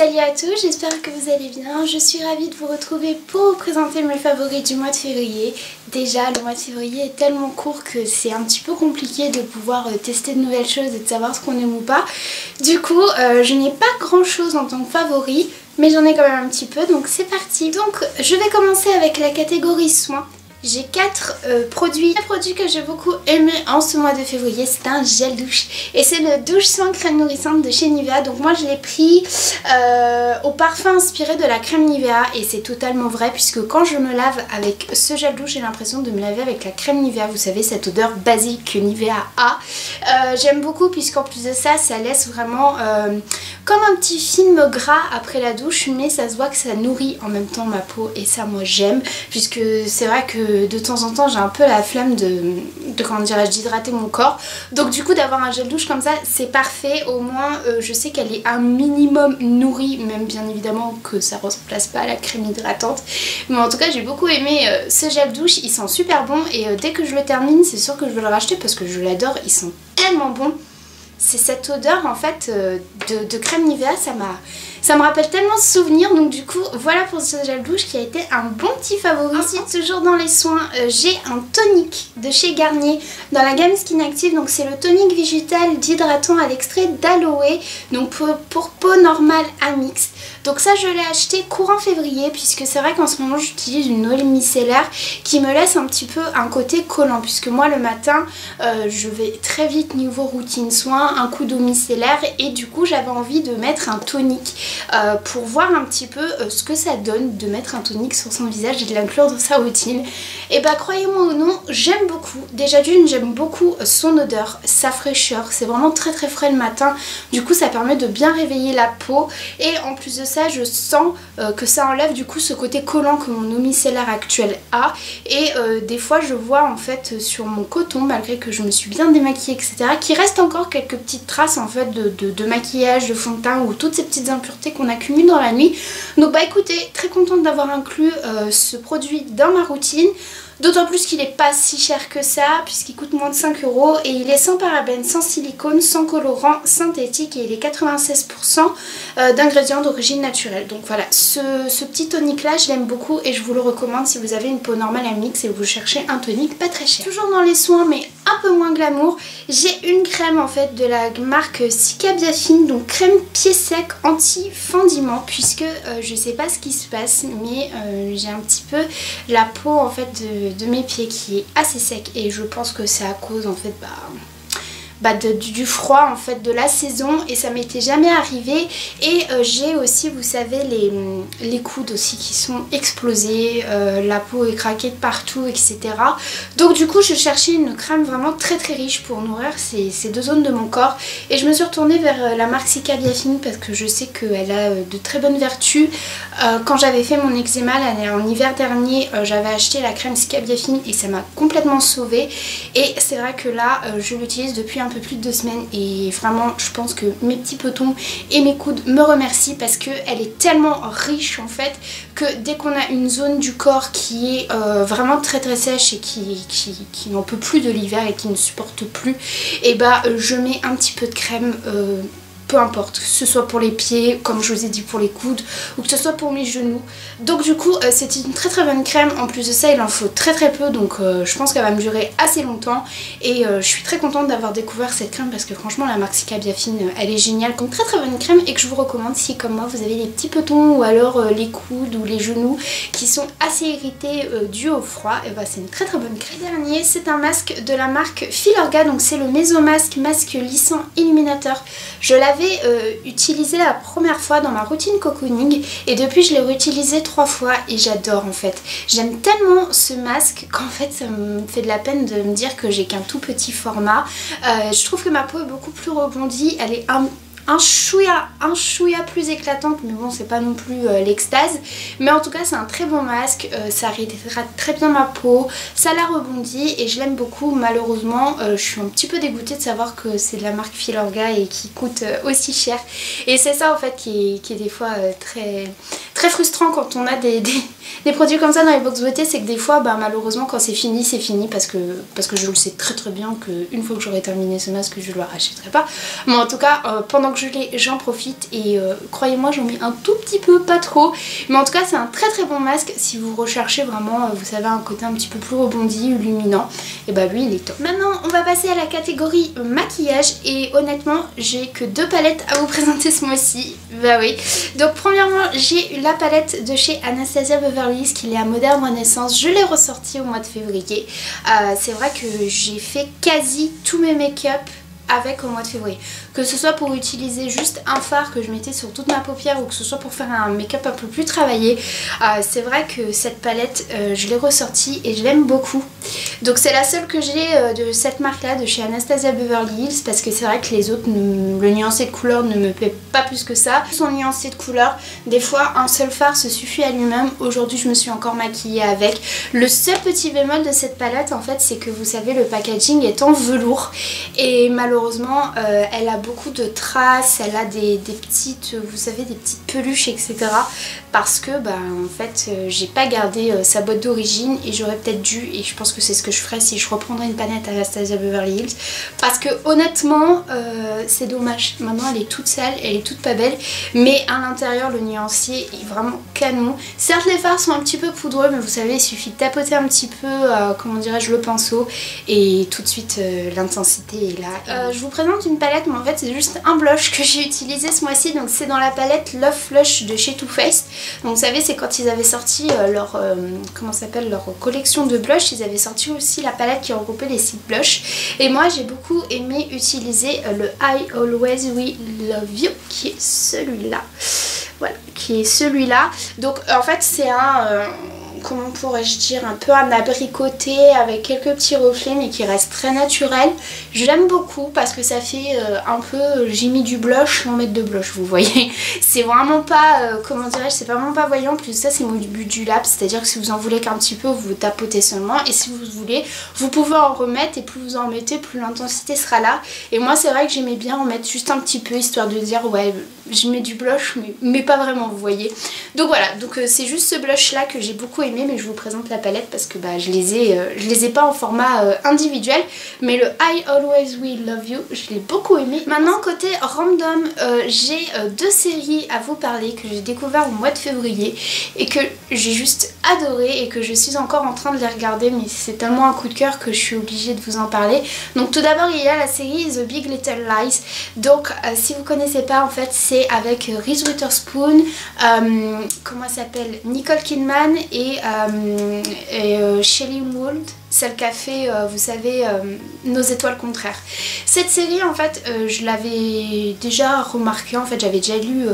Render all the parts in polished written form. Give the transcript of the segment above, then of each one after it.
Salut à tous, j'espère que vous allez bien. Je suis ravie de vous retrouver pour vous présenter mes favoris du mois de février. Déjà, le mois de février est tellement court que c'est un petit peu compliqué de pouvoir tester de nouvelles choses et de savoir ce qu'on aime ou pas. Du coup, je n'ai pas grand chose en tant que favori, mais j'en ai quand même un petit peu, donc c'est parti. Donc, je vais commencer avec la catégorie soins. J'ai 4 produits. Le produit que j'ai beaucoup aimé en ce mois de février, c'est un gel douche. Et c'est le douche soin crème nourrissante de chez Nivea. Donc moi je l'ai pris au parfum inspiré de la crème Nivea. Et c'est totalement vrai puisque quand je me lave avec ce gel douche, j'ai l'impression de me laver avec la crème Nivea. Vous savez, cette odeur basique que Nivea a. J'aime beaucoup puisqu'en plus de ça, ça laisse vraiment comme un petit film gras après la douche. Mais ça se voit que ça nourrit en même temps ma peau. Et ça moi j'aime puisque c'est vrai que de temps en temps j'ai un peu la flemme comment dirais-je, d'hydrater mon corps, donc du coup d'avoir un gel douche comme ça c'est parfait. Au moins je sais qu'elle est un minimum nourrie, même bien évidemment que ça ne remplace pas la crème hydratante, mais en tout cas j'ai beaucoup aimé ce gel douche. Il sent super bon et dès que je le termine c'est sûr que je vais le racheter parce que je l'adore, il sent tellement bon. C'est cette odeur en fait de crème Nivea, ça me rappelle tellement de souvenirs. Donc du coup voilà pour ce gel douche qui a été un bon petit favori. Ensuite, toujours dans les soins, j'ai un tonique de chez Garnier dans la gamme Skin Active. Donc c'est le tonique végétal d'hydratant à l'extrait d'aloe, donc pour peau normale à mixte. Donc ça je l'ai acheté courant février puisque c'est vrai qu'en ce moment j'utilise une huile micellaire qui me laisse un petit peu un côté collant, puisque moi le matin je vais très vite niveau routine soin, un coup d'eau micellaire, et du coup j'avais envie de mettre un tonique pour voir un petit peu ce que ça donne de mettre un tonique sur son visage et de l'inclure dans sa routine. Et bah croyez-moi ou non, j'aime beaucoup. Déjà d'une, j'aime beaucoup son odeur, sa fraîcheur, c'est vraiment très très frais le matin, du coup ça permet de bien réveiller la peau, et en plus de ça je sens que ça enlève du coup ce côté collant que mon eau micellaire actuelle a. Et des fois je vois en fait sur mon coton, malgré que je me suis bien démaquillée etc, qu'il reste encore quelques petites traces en fait de maquillage, de fond de teint ou toutes ces petites impuretés qu'on accumule dans la nuit. Donc bah écoutez, très contente d'avoir inclus ce produit dans ma routine. D'autant plus qu'il n'est pas si cher que ça puisqu'il coûte moins de 5 € et il est sans parabènes, sans silicone, sans colorant, synthétique, et il est 96% d'ingrédients d'origine naturelle. Donc voilà, ce petit tonique là je l'aime beaucoup et je vous le recommande si vous avez une peau normale à mix et vous cherchez un tonique pas très cher. Toujours dans les soins mais un peu moins glamour, j'ai une crème en fait de la marque Cica Biafine, donc crème pied sec anti-fendiment, puisque je sais pas ce qui se passe mais j'ai un petit peu la peau en fait de mes pieds qui est assez sec, et je pense que c'est à cause en fait du froid en fait de la saison, et ça m'était jamais arrivé. Et j'ai aussi, vous savez, les coudes aussi qui sont explosés, la peau est craquée de partout etc. Donc du coup je cherchais une crème vraiment très très riche pour nourrir ces deux zones de mon corps, et je me suis retournée vers la marque Cica Biafine parce que je sais qu'elle a de très bonnes vertus. Quand j'avais fait mon eczéma en hiver dernier, j'avais acheté la crème Cica Biafine et ça m'a complètement sauvée, et c'est vrai que là je l'utilise depuis un peu plus de 2 semaines et vraiment je pense que mes petits petons et mes coudes me remercient parce qu'elle est tellement riche en fait que dès qu'on a une zone du corps qui est vraiment très très sèche et qui n'en peut plus de l'hiver et qui ne supporte plus, et bah je mets un petit peu de crème, peu importe, que ce soit pour les pieds, comme je vous ai dit pour les coudes, ou que ce soit pour mes genoux. Donc du coup c'est une très très bonne crème. En plus de ça il en faut très très peu, donc je pense qu'elle va me durer assez longtemps, et je suis très contente d'avoir découvert cette crème parce que franchement la marque Cica Biafine elle est géniale, comme très très bonne crème, et que je vous recommande si comme moi vous avez les petits petons ou alors les coudes ou les genoux qui sont assez irrités dû au froid, et bah c'est une très très bonne crème. Le dernier c'est un masque de la marque Filorga, donc c'est le Mesomasque masque lissant illuminateur. Je l'avais utilisé la première fois dans ma routine cocooning et depuis je l'ai réutilisé 3 fois et j'adore en fait. J'aime tellement ce masque qu'en fait ça me fait de la peine de me dire que j'ai qu'un tout petit format. Je trouve que ma peau est beaucoup plus rebondie, elle est un chouïa plus éclatante, mais bon c'est pas non plus l'extase, mais en tout cas c'est un très bon masque, ça réhydrate très bien ma peau, ça la rebondit et je l'aime beaucoup. Malheureusement je suis un petit peu dégoûtée de savoir que c'est de la marque Filorga et qui coûte aussi cher, et c'est ça en fait qui est des fois très frustrant quand on a des produits comme ça dans les box beauté, c'est que des fois malheureusement quand c'est fini parce que je le sais très très bien qu'une fois que j'aurai terminé ce masque je le rachèterai pas, mais en tout cas pendant que donc j'en profite et croyez-moi j'en mets un tout petit peu, pas trop, mais en tout cas c'est un très très bon masque si vous recherchez vraiment, vous savez, un côté un petit peu plus rebondi, illuminant, et bah lui il est top. Maintenant on va passer à la catégorie maquillage et honnêtement j'ai que 2 palettes à vous présenter ce mois-ci, bah oui. Donc premièrement j'ai la palette de chez Anastasia Beverly Hills qui est à Modern Renaissance, je l'ai ressortie au mois de février. C'est vrai que j'ai fait quasi tous mes make-up avec au mois de février, que ce soit pour utiliser juste un fard que je mettais sur toute ma paupière ou que ce soit pour faire un make-up un peu plus travaillé. C'est vrai que cette palette je l'ai ressortie et je l'aime beaucoup, donc c'est la seule que j'ai de cette marque là, de chez Anastasia Beverly Hills, parce que c'est vrai que les autres, le nuancé de couleur ne me plaît pas plus que ça. Son nuancé de couleur, des fois un seul fard se suffit à lui-même. Aujourd'hui je me suis encore maquillée avec. Le seul petit bémol de cette palette en fait, c'est que vous savez, le packaging est en velours et malheureusement elle a beaucoup de traces, elle a des petites, vous savez, des petites peluches, etc. Parce que bah en fait j'ai pas gardé sa boîte d'origine et j'aurais peut-être dû, et je pense que c'est ce que je ferais si je reprendrais une palette Anastasia Beverly Hills, parce que honnêtement c'est dommage. Maintenant elle est toute sale, elle est toute pas belle, mais à l'intérieur le nuancier est vraiment canon. Certes les fards sont un petit peu poudreux, mais vous savez il suffit de tapoter un petit peu comment dirais-je, le pinceau et tout de suite l'intensité est là. Je vous présente une palette, mais en fait c'est juste un blush que j'ai utilisé ce mois-ci, donc c'est dans la palette Love Flush de chez Too Faced. Donc vous savez, c'est quand ils avaient sorti leur comment s'appelle, leur collection de blush, ils avaient sorti aussi la palette qui regroupait les 6 blushs, et moi j'ai beaucoup aimé utiliser le I Always Will Love You qui est celui-là. Voilà, qui est celui-là. Donc en fait c'est un comment pourrais-je dire, un peu un abricoté avec quelques petits reflets mais qui reste très naturel. Je l'aime beaucoup parce que ça fait un peu, j'ai mis du blush sans mettre de blush, vous voyez. C'est vraiment pas, comment dirais-je, c'est vraiment pas voyant. Plus ça c'est modulable, c'est-à-dire que si vous en voulez qu'un petit peu, vous tapotez seulement, et si vous voulez, vous pouvez en remettre, et plus vous en mettez, plus l'intensité sera là. Et moi c'est vrai que j'aimais bien en mettre juste un petit peu, histoire de dire ouais, je mets du blush mais pas vraiment, vous voyez. Donc voilà, donc c'est juste ce blush là que j'ai beaucoup aimé, mais je vous présente la palette parce que bah, je les ai pas en format individuel, mais le I Always Will Love You je l'ai beaucoup aimé. Maintenant côté random, j'ai 2 séries à vous parler que j'ai découvert au mois de février et que j'ai juste adoré et que je suis encore en train de les regarder, mais c'est tellement un coup de cœur que je suis obligée de vous en parler. Donc tout d'abord il y a la série The Big Little Lies. Donc si vous connaissez pas, en fait c'est avec Reese Witherspoon, comment elle s'appelle, Nicole Kidman et Shailene Woodley, celle qui a fait, vous savez, Nos étoiles contraires. Cette série, en fait, je l'avais déjà remarqué, en fait, j'avais déjà lu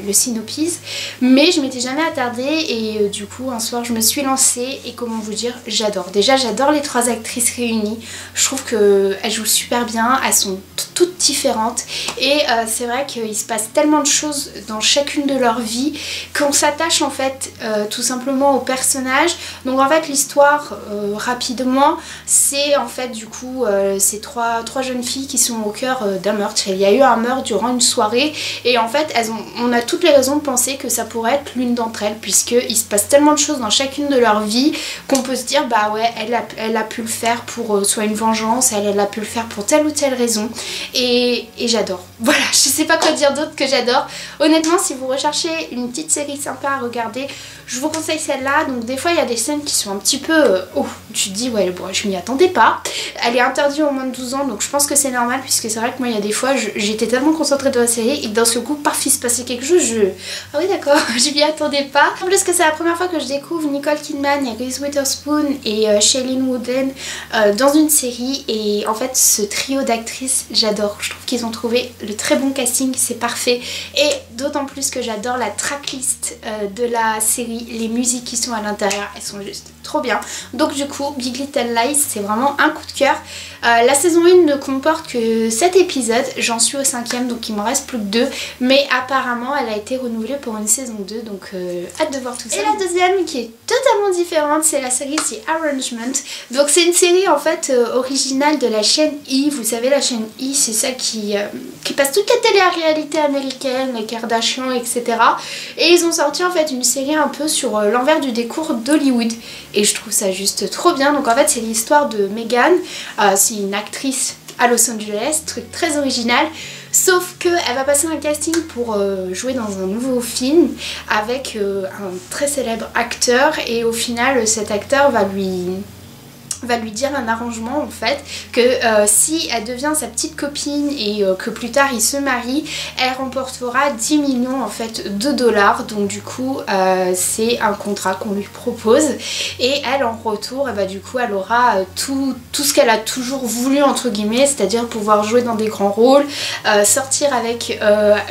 le synopsis, mais je m'étais jamais attardée, et du coup, un soir, je me suis lancée, et comment vous dire, j'adore. Déjà, j'adore les 3 actrices réunies, je trouve qu'elles jouent super bien, elles sont toutes différentes, et c'est vrai qu'il se passe tellement de choses dans chacune de leur vie, qu'on s'attache, en fait, tout simplement aux personnages. Donc, en fait, l'histoire, rapidement, c'est en fait du coup ces trois jeunes filles qui sont au cœur d'un meurtre. Il y a eu un meurtre durant une soirée, et en fait on a toutes les raisons de penser que ça pourrait être l'une d'entre elles, puisqu'il se passe tellement de choses dans chacune de leur vie qu'on peut se dire bah ouais, elle a pu le faire pour soit une vengeance, elle a pu le faire pour telle ou telle raison, et j'adore. Voilà, je sais pas quoi dire d'autre que j'adore. Honnêtement, si vous recherchez une petite série sympa à regarder, je vous conseille celle-là. Donc des fois il y a des scènes qui sont un petit peu oh, tu te dis ouais, bon, je m'y attendais pas. Elle est interdite aux moins de 12 ans, donc je pense que c'est normal, puisque c'est vrai que moi il y a des fois j'étais tellement concentrée dans la série et d'un seul coup paf, il se passait quelque chose, ah oui d'accord, je m'y attendais pas. En plus que c'est la première fois que je découvre Nicole Kidman et Reese Witherspoon et Shailene Woodley dans une série, et en fait ce trio d'actrices j'adore. Je trouve qu'ils ont trouvé le très bon casting, c'est parfait, et d'autant plus que j'adore la tracklist de la série, les musiques qui sont à l'intérieur, elles sont juste trop bien. Donc du coup Big Little Lies c'est vraiment un coup de cœur. La saison 1 ne comporte que 7 épisodes, j'en suis au 5e, donc il m'en reste plus que 2, mais apparemment elle a été renouvelée pour une saison 2, donc hâte de voir tout ça. Et la deuxième qui est totalement différente, c'est la série The Arrangement. Donc c'est une série en fait originale de la chaîne E. Vous savez, la chaîne E c'est ça qui passe toute la télé-réalité américaine, les Kardashians, etc. Et ils ont sorti en fait une série un peu sur l'envers du décor d'Hollywood, et je trouve ça juste trop bien. Donc en fait c'est l'histoire de Meghan, c'est une actrice à Los Angeles, truc très original. Sauf qu'elle va passer un casting pour jouer dans un nouveau film avec un très célèbre acteur, et au final cet acteur va lui dire un arrangement en fait, que si elle devient sa petite copine et que plus tard il se marie, elle remportera 10 millions en fait de dollars. Donc du coup c'est un contrat qu'on lui propose, et elle en retour du coup elle aura tout ce qu'elle a toujours voulu entre guillemets, c'est-à-dire pouvoir jouer dans des grands rôles, sortir avec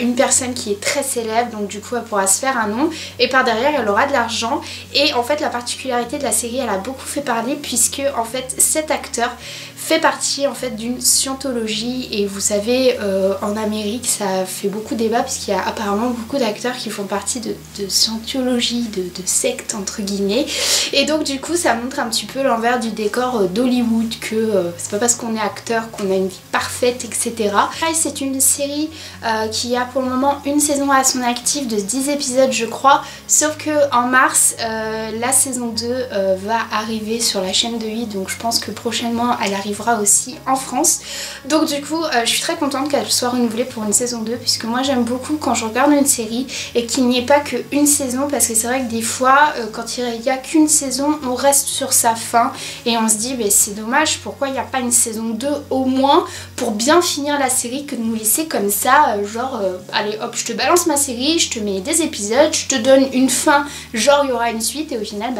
une personne qui est très célèbre, donc du coup elle pourra se faire un nom, et par derrière elle aura de l'argent. Et en fait la particularité de la série, elle a beaucoup fait parler puisque en fait cet acteur fait partie en fait d'une scientologie, et vous savez en Amérique ça fait beaucoup débat puisqu'il y a apparemment beaucoup d'acteurs qui font partie de scientologie, de secte entre guillemets, et donc du coup ça montre un petit peu l'envers du décor d'Hollywood, que c'est pas parce qu'on est acteur qu'on a une vie parfaite, etc. C'est une série qui a pour le moment une saison à son actif de 10 épisodes je crois, sauf que en mars la saison 2 va arriver sur la chaîne de 8, donc je pense que prochainement elle arrivera aussi en France. Donc du coup je suis très contente qu'elle soit renouvelée pour une saison 2, puisque moi j'aime beaucoup quand je regarde une série et qu'il n'y ait pas qu'une saison, parce que c'est vrai que des fois quand il n'y a qu'une saison on reste sur sa fin et on se dit c'est dommage, pourquoi il n'y a pas une saison 2 au moins pour bien finir la série, que de nous laisser comme ça genre allez hop je te balance ma série, je te mets des épisodes, je te donne une fin, genre il y aura une suite, et au final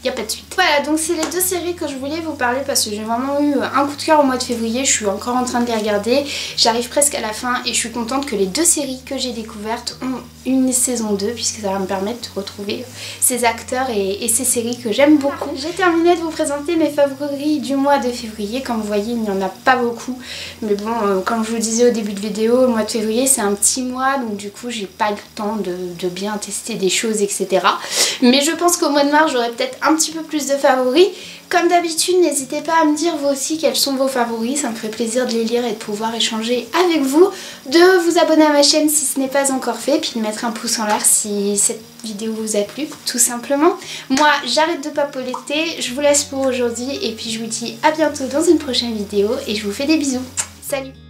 il n'y a pas de suite. Voilà, donc c'est les deux séries que je voulais vous parler parce que j'ai vraiment eu un coup de cœur au mois de février. Je suis encore en train de les regarder, j'arrive presque à la fin et je suis contente que les deux séries que j'ai découvertes ont une saison 2, puisque ça va me permettre de retrouver ces acteurs et ces séries que j'aime beaucoup. J'ai terminé de vous présenter mes favoris du mois de février. Comme vous voyez il n'y en a pas beaucoup, mais bon comme je vous disais au début de vidéo, le mois de février c'est un petit mois, donc du coup j'ai pas le temps de bien tester des choses, etc. Mais je pense qu'au mois de mars j'aurai peut-être un petit peu plus de favoris. Comme d'habitude, n'hésitez pas à me dire vous aussi quels sont vos favoris, ça me ferait plaisir de les lire et de pouvoir échanger avec vous, de vous abonner à ma chaîne si ce n'est pas encore fait, puis de mettre un pouce en l'air si cette vidéo vous a plu, tout simplement. Moi, j'arrête de papoter, je vous laisse pour aujourd'hui et puis je vous dis à bientôt dans une prochaine vidéo et je vous fais des bisous. Salut!